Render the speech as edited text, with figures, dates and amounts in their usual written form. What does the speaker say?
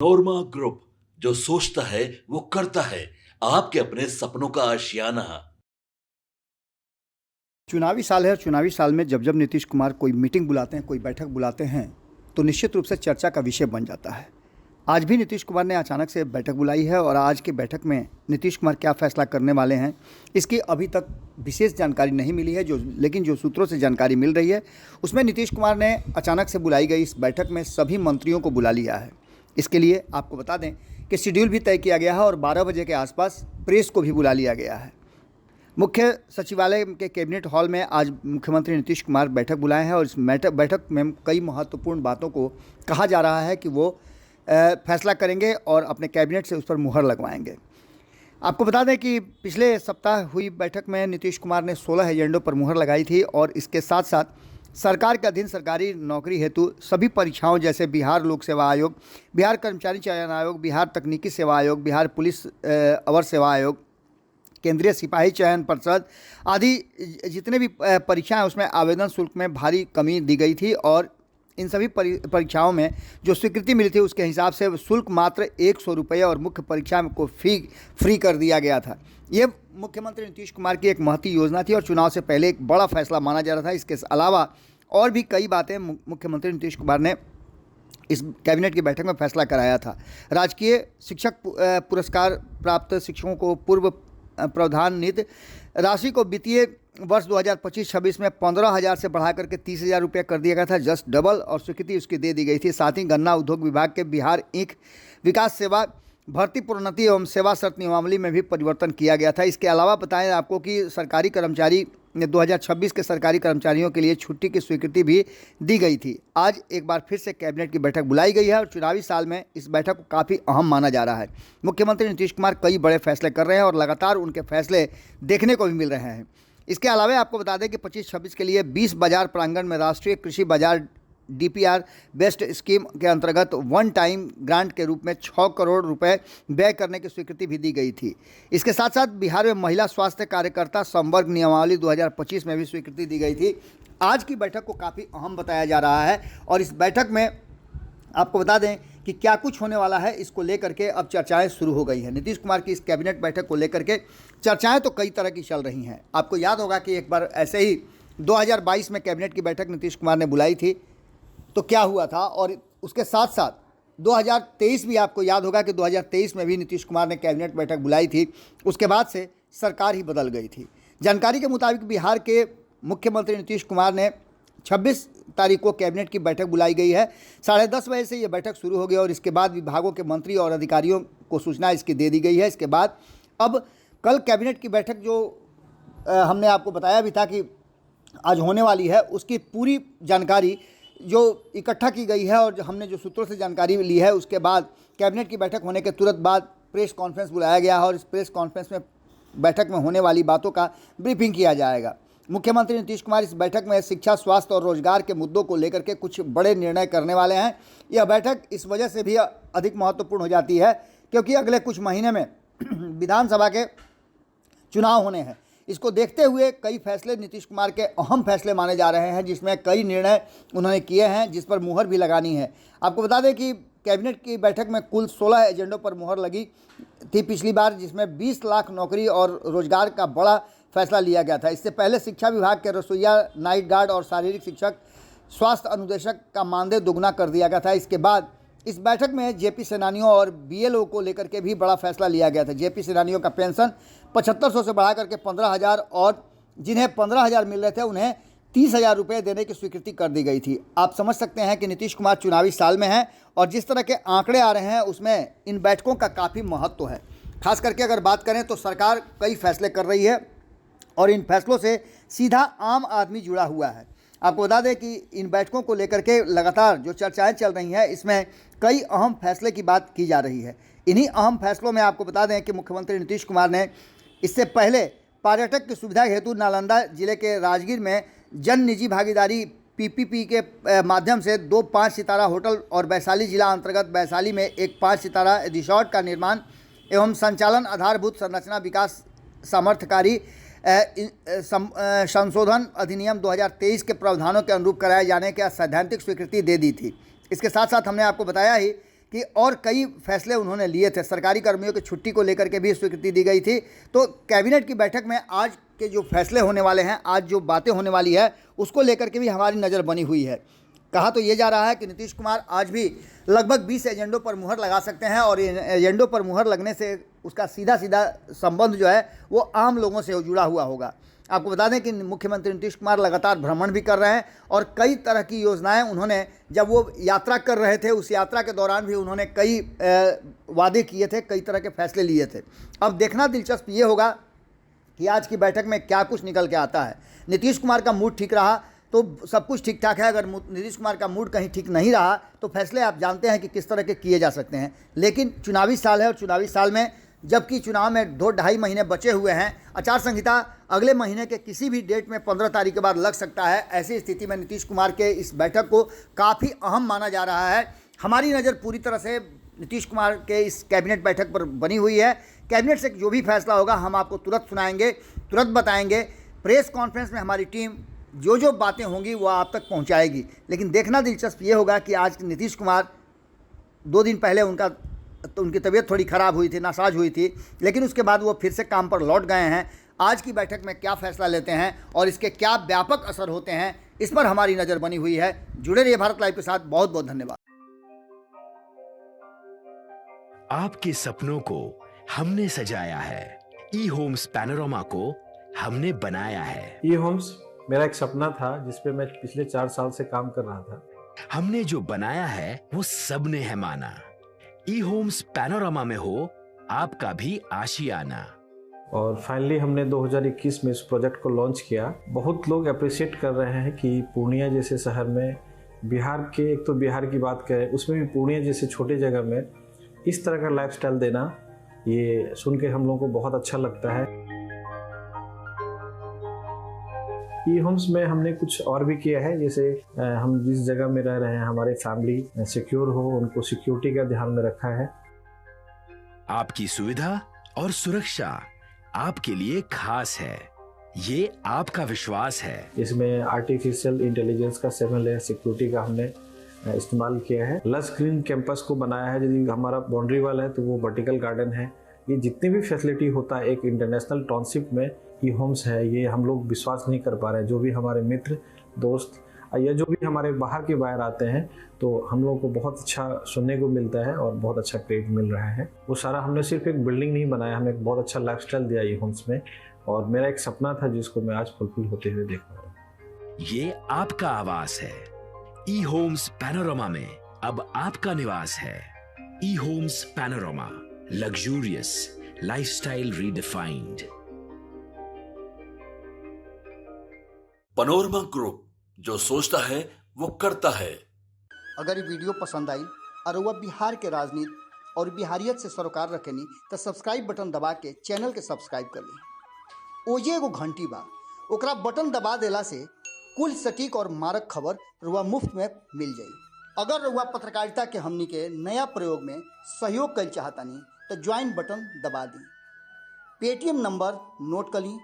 नोरमा group, जो सोचता है वो करता है। आपके अपने सपनों का आशियाना। चुनावी साल है और चुनावी साल में जब जब नीतीश कुमार कोई मीटिंग बुलाते हैं, कोई बैठक बुलाते हैं, तो निश्चित रूप से चर्चा का विषय बन जाता है। आज भी नीतीश कुमार ने अचानक से बैठक बुलाई है और आज की बैठक में नीतीश कुमार क्या फैसला करने वाले हैं, इसकी अभी तक विशेष जानकारी नहीं मिली है। लेकिन जो सूत्रों से जानकारी मिल रही है, उसमें नीतीश कुमार ने अचानक से बुलाई गई इस बैठक में सभी मंत्रियों को बुला लिया है। इसके लिए आपको बता दें कि शेड्यूल भी तय किया गया है और 12 बजे के आसपास प्रेस को भी बुला लिया गया है। मुख्य सचिवालय के कैबिनेट हॉल में आज मुख्यमंत्री नीतीश कुमार बैठक बुलाए हैं और इस बैठक में कई महत्वपूर्ण बातों को कहा जा रहा है कि वो फैसला करेंगे और अपने कैबिनेट से उस पर मुहर लगवाएंगे। आपको बता दें कि पिछले सप्ताह हुई बैठक में नीतीश कुमार ने 16 एजेंडों पर मुहर लगाई थी और इसके साथ साथ सरकार के अधीन सरकारी नौकरी हेतु सभी परीक्षाओं जैसे बिहार लोक सेवा आयोग, बिहार कर्मचारी चयन आयोग, बिहार तकनीकी सेवा आयोग, बिहार पुलिस अवर सेवा आयोग, केंद्रीय सिपाही चयन परिषद आदि जितने भी परीक्षाएं उसमें आवेदन शुल्क में भारी कमी दी गई थी और इन सभी परीक्षाओं में जो स्वीकृति मिली थी उसके हिसाब से शुल्क मात्र 100 रुपये और मुख्य परीक्षा को फ्री कर दिया गया था। ये मुख्यमंत्री नीतीश कुमार की एक महती योजना थी और चुनाव से पहले एक बड़ा फैसला माना जा रहा था। इसके अलावा और भी कई बातें मुख्यमंत्री नीतीश कुमार ने इस कैबिनेट की बैठक में फैसला कराया था। राजकीय शिक्षक पुरस्कार प्राप्त शिक्षकों को पूर्व प्रावधान नीति राशि को वित्तीय वर्ष 2025-26 में 15,000 से बढ़ा करके 30,000 रुपये कर दिया गया था, जस्ट डबल, और स्वीकृति उसकी दे दी गई थी। साथ ही गन्ना उद्योग विभाग के बिहार ईंख विकास सेवा भर्ती प्रोन्नति एवं सेवा शर्त नियमावली में भी परिवर्तन किया गया था। इसके अलावा बताएं आपको कि सरकारी कर्मचारी 2026 के सरकारी कर्मचारियों के लिए छुट्टी की स्वीकृति भी दी गई थी। आज एक बार फिर से कैबिनेट की बैठक बुलाई गई है और चुनावी साल में इस बैठक को काफ़ी अहम माना जा रहा है। मुख्यमंत्री नीतीश कुमार कई बड़े फैसले कर रहे हैं और लगातार उनके फैसले देखने को भी मिल रहे हैं। इसके अलावा आपको बता दें कि 25-26 के लिए 20 बाजार प्रांगण में राष्ट्रीय कृषि बाजार DPR बेस्ट स्कीम के अंतर्गत वन टाइम ग्रांट के रूप में 6 करोड़ रुपए व्यय करने की स्वीकृति भी दी गई थी। इसके साथ साथ बिहार में महिला स्वास्थ्य कार्यकर्ता संवर्ग नियमावली 2025 में भी स्वीकृति दी गई थी। आज की बैठक को काफ़ी अहम बताया जा रहा है और इस बैठक में आपको बता दें कि क्या कुछ होने वाला है, इसको लेकर के अब चर्चाएं शुरू हो गई हैं। नीतीश कुमार की इस कैबिनेट बैठक को लेकर के चर्चाएं तो कई तरह की चल रही हैं। आपको याद होगा कि एक बार ऐसे ही 2022 में कैबिनेट की बैठक नीतीश कुमार ने बुलाई थी, तो क्या हुआ था, और उसके साथ साथ 2023 भी आपको याद होगा कि 2023 में भी नीतीश कुमार ने कैबिनेट बैठक बुलाई थी। उसके बाद से सरकार ही बदल गई थी। जानकारी के मुताबिक बिहार के मुख्यमंत्री नीतीश कुमार ने 26 तारीख को कैबिनेट की बैठक बुलाई गई है। 10:30 बजे से ये बैठक शुरू हो गई और इसके बाद विभागों के मंत्री और अधिकारियों को सूचना इसकी दे दी गई है। इसके बाद अब कल कैबिनेट की बैठक जो हमने आपको बताया भी था कि आज होने वाली है, उसकी पूरी जानकारी जो इकट्ठा की गई है और हमने जो सूत्रों से जानकारी ली है, उसके बाद कैबिनेट की बैठक होने के तुरंत बाद प्रेस कॉन्फ्रेंस बुलाया गया है और इस प्रेस कॉन्फ्रेंस में बैठक में होने वाली बातों का ब्रीफिंग किया जाएगा। मुख्यमंत्री नीतीश कुमार इस बैठक में शिक्षा, स्वास्थ्य और रोजगार के मुद्दों को लेकर के कुछ बड़े निर्णय करने वाले हैं। यह बैठक इस वजह से भी अधिक महत्वपूर्ण हो जाती है क्योंकि अगले कुछ महीने में विधानसभा के चुनाव होने हैं। इसको देखते हुए कई फैसले नीतीश कुमार के अहम फैसले माने जा रहे हैं, जिसमें कई निर्णय उन्होंने किए हैं जिस पर मुहर भी लगानी है। आपको बता दें कि कैबिनेट की बैठक में कुल 16 एजेंडों पर मुहर लगी थी पिछली बार, जिसमें 20 लाख नौकरी और रोजगार का बड़ा फैसला लिया गया था। इससे पहले शिक्षा विभाग के रसोइया, नाइट गार्ड और शारीरिक शिक्षक, स्वास्थ्य अनुदेशक का मानदेय दोगुना कर दिया गया था। इसके बाद इस बैठक में जेपी सेनानियों और BLO को लेकर के भी बड़ा फैसला लिया गया था। जेपी सेनानियों का पेंशन 7500 से बढ़ा करके 15,000 और जिन्हें 15,000 मिल रहे थे उन्हें 30,000 रुपये देने की स्वीकृति कर दी गई थी। आप समझ सकते हैं कि नीतीश कुमार चुनावी साल में हैं और जिस तरह के आंकड़े आ रहे हैं उसमें इन बैठकों का काफ़ी महत्व है। खास करके अगर बात करें तो सरकार कई फैसले कर रही है और इन फैसलों से सीधा आम आदमी जुड़ा हुआ है। आपको बता दें कि इन बैठकों को लेकर के लगातार जो चर्चाएं चल रही हैं, इसमें कई अहम फैसले की बात की जा रही है। इन्हीं अहम फैसलों में आपको बता दें कि मुख्यमंत्री नीतीश कुमार ने इससे पहले पर्यटक की सुविधा हेतु नालंदा जिले के राजगीर में जन निजी भागीदारी PPP के माध्यम से 2 5 सितारा होटल और वैशाली जिला अंतर्गत वैशाली में एक 5 सितारा रिसोर्ट का निर्माण एवं संचालन आधारभूत संरचना विकास सामर्थ्यकारी संशोधन अधिनियम 2023 के प्रावधानों के अनुरूप कराए जाने की सैद्धांतिक स्वीकृति दे दी थी। इसके साथ साथ हमने आपको बताया ही कि और कई फैसले उन्होंने लिए थे। सरकारी कर्मियों की छुट्टी को लेकर के भी स्वीकृति दी गई थी। तो कैबिनेट की बैठक में आज के जो फैसले होने वाले हैं, आज जो बातें होने वाली है, उसको लेकर के भी हमारी नज़र बनी हुई है। कहा तो ये जा रहा है कि नीतीश कुमार आज भी लगभग 20 एजेंडों पर मुहर लगा सकते हैं और इन एजेंडों पर मुहर लगने से उसका सीधा सीधा संबंध जो है वो आम लोगों से जुड़ा हुआ होगा। आपको बता दें कि मुख्यमंत्री नीतीश कुमार लगातार भ्रमण भी कर रहे हैं और कई तरह की योजनाएं उन्होंने, जब वो यात्रा कर रहे थे उस यात्रा के दौरान भी उन्होंने कई वादे किए थे, कई तरह के फैसले लिए थे। अब देखना दिलचस्प ये होगा कि आज की बैठक में क्या कुछ निकल के आता है। नीतीश कुमार का मूड ठीक रहा तो सब कुछ ठीक ठाक है, अगर नीतीश कुमार का मूड कहीं ठीक नहीं रहा तो फैसले आप जानते हैं कि किस तरह के किए जा सकते हैं। लेकिन चुनावी साल है और चुनावी साल में जबकि चुनाव में 2-2.5 महीने बचे हुए हैं, आचार संहिता अगले महीने के किसी भी डेट में 15 तारीख के बाद लग सकता है। ऐसी स्थिति में नीतीश कुमार के इस बैठक को काफ़ी अहम माना जा रहा है। हमारी नज़र पूरी तरह से नीतीश कुमार के इस कैबिनेट बैठक पर बनी हुई है। कैबिनेट से जो भी फैसला होगा हम आपको तुरंत सुनाएंगे, तुरंत बताएंगे। प्रेस कॉन्फ्रेंस में हमारी टीम जो जो बातें होंगी वो आप तक पहुंचाएगी। लेकिन देखना दिलचस्प ये होगा कि आज नीतीश कुमार 2 दिन पहले उनकी तबीयत थोड़ी ख़राब हुई थी, नासाज हुई थी, लेकिन उसके बाद वो फिर से काम पर लौट गए हैं। आज की बैठक में क्या फैसला लेते हैं और इसके क्या व्यापक असर होते हैं, इस पर हमारी नज़र बनी हुई है। जुड़े रहिए भारत लाइव के साथ। बहुत बहुत धन्यवाद। आपके सपनों को हमने सजाया है, ई होम्स पैनोरामा को हमने बनाया है। ई होम्स मेरा एक सपना था जिस पे मैं पिछले 4 साल से काम कर रहा था। हमने जो बनाया है वो सबने है माना। ई होम्स पैनोरामा में हो आपका भी आशियाना। और फाइनली हमने 2021 में इस प्रोजेक्ट को लॉन्च किया। बहुत लोग अप्रिशिएट कर रहे हैं कि पूर्णिया जैसे शहर में, बिहार के, एक तो बिहार की बात करें उसमें भी पूर्णिया जैसे छोटे जगह में इस तरह का लाइफस्टाइल देना, ये सुन के हम लोगों को बहुत अच्छा लगता है। ई होम्स में हमने कुछ और भी किया है, जैसे हम जिस जगह में रह रहे हैं हमारे फैमिली सिक्योर हो, उनको सिक्योरिटी का ध्यान में रखा है। आपकी सुविधा और सुरक्षा आपके लिए खास है, ये आपका विश्वास है। इसमें आर्टिफिशियल इंटेलिजेंस का 7 लेयर सिक्योरिटी का हमने इस्तेमाल किया है। लस ग्रीन कैंपस को बनाया है। यदि हमारा बाउंड्री वाल है तो वो वर्टिकल गार्डन है। ये जितनी भी फैसिलिटी होता है एक इंटरनेशनल टाउनशिप में, ई होम्स है, ये हम लोग विश्वास नहीं कर पा रहे हैं। जो भी हमारे मित्र दोस्त या जो भी हमारे बाहर के बाहर आते हैं तो हम लोगों को बहुत अच्छा सुनने को मिलता है और बहुत अच्छा क्रेडिट मिल रहा है। वो सारा हमने सिर्फ एक बिल्डिंग नहीं बनाया, हमें एक बहुत अच्छा लाइफस्टाइल दिया ई होम्स में, और मेरा एक सपना था जिसको मैं आज फुलफिल होते हुए देख रहा हूँ। ये आपका आवास है। ई होम्स पैनोरामा में अब आपका निवास है। E homes panorama, luxurious lifestyle redefined. Panorama group, जो सोचता है वो करता है। अगर ये वीडियो पसंद आई और वह बिहार के राजनीति और बिहारियत से सरोकार रखेनी तो सब्सक्राइब बटन दबा के चैनल के सब्सक्राइब कर ली। ओजे एगो घंटी बा, ओकरा बटन दबा देला से कुल सटीक और मारक खबर रुआ मुफ्त में मिल जाई। अगर रुआ पत्रकारिता के हमनी के नया प्रयोग में सहयोग कर चाहतानी तो ज्वाइन बटन दबा दी। पेटीएम नंबर नोट कर ली